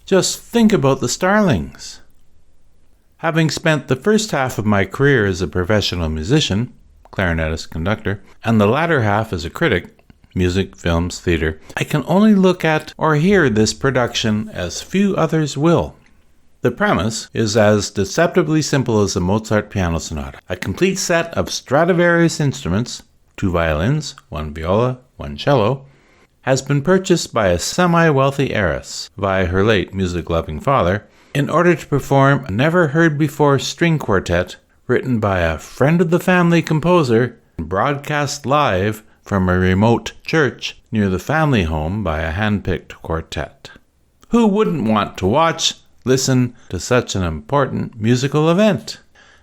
Just think about the starlings. Having spent the first half of my career as a professional musician, clarinetist, conductor, and the latter half as a critic, music, films, theater, I can only look at or hear this production as few others will. The premise is as deceptively simple as a Mozart piano sonata. A complete set of Stradivarius instruments, 2 violins, 1 viola, 1 cello, has been purchased by a semi-wealthy heiress via her late music-loving father in order to perform a never-heard-before string quartet written by a friend-of-the-family composer and broadcast live from a remote church near the family home by a hand-picked quartet. Who wouldn't want to watch, listen to such an important musical event?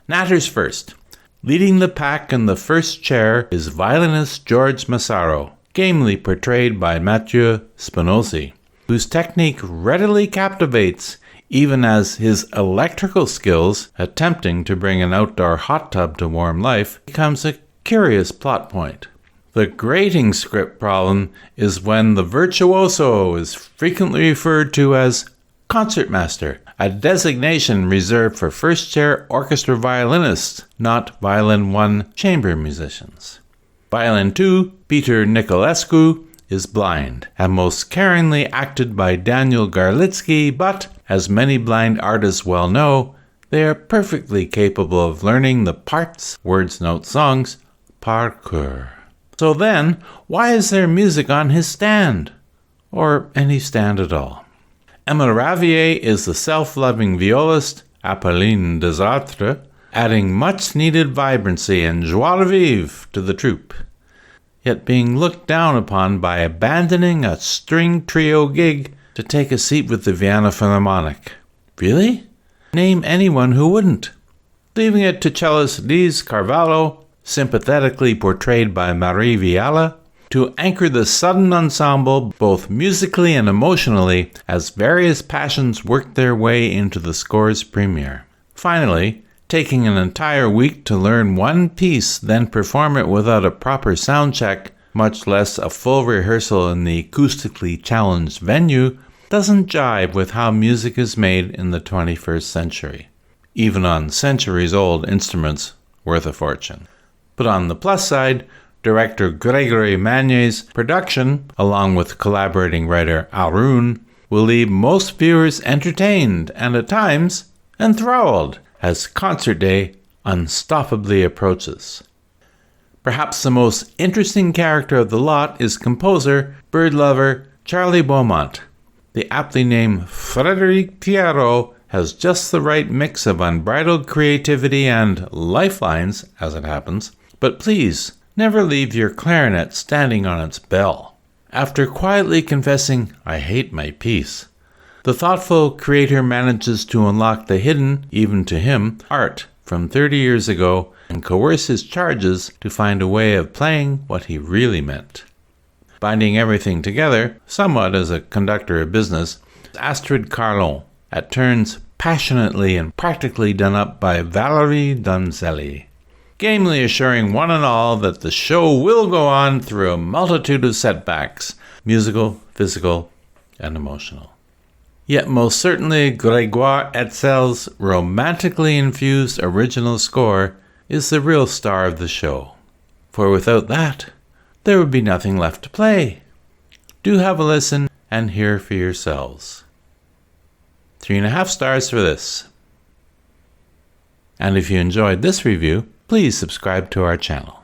Natters first. Leading the pack in the first chair is violinist George Massaro, gamely portrayed by Mathieu Spinozzi, whose technique readily captivates even as his electrical skills, attempting to bring an outdoor hot tub to warm life, becomes a curious plot point. The grating script problem is when the virtuoso is frequently referred to as concertmaster, a designation reserved for first-chair orchestra violinists, not Violin 1 chamber musicians. Violin 2, Peter Nicolescu, is blind, and most caringly acted by Daniel Garlitsky, but, as many blind artists well know, they are perfectly capable of learning the parts, words, notes, songs, par cœur. So then, why is there music on his stand? Or any stand at all? Emma Ravier is the self-loving violist, Apolline Desastres, adding much-needed vibrancy and joie de vivre to the troupe, yet being looked down upon by abandoning a string trio gig to take a seat with the Vienna Philharmonic. Really? Name anyone who wouldn't. Leaving it to cellist Liz Carvalho, sympathetically portrayed by Marie Viala, to anchor the sudden ensemble both musically and emotionally as various passions work their way into the score's premiere. Finally, taking an entire week to learn one piece, then perform it without a proper sound check, much less a full rehearsal in the acoustically challenged venue, doesn't jive with how music is made in the 21st century, even on centuries-old instruments worth a fortune. But on the plus side, director Grégory Magne's production, along with collaborating writer Alrune, will leave most viewers entertained and at times enthralled as concert day unstoppably approaches. Perhaps the most interesting character of the lot is composer, bird lover Charlie Beaumont. The aptly named Frédéric Pierrot has just the right mix of unbridled creativity and lifelines, as it happens, but please, never leave your clarinet standing on its bell. After quietly confessing, "I hate my piece," the thoughtful creator manages to unlock the hidden, even to him, art from 30 years ago and coerce his charges to find a way of playing what he really meant. Binding everything together, somewhat as a conductor of business, is Astrid Carlon, at turns passionately and practically done up by Valerie Donzelli, gamely assuring one and all that the show will go on through a multitude of setbacks, musical, physical, and emotional. Yet most certainly Grégoire Etzel's romantically infused original score is the real star of the show. For without that, there would be nothing left to play. Do have a listen and hear for yourselves. 3.5 stars for this. And if you enjoyed this review, please subscribe to our channel.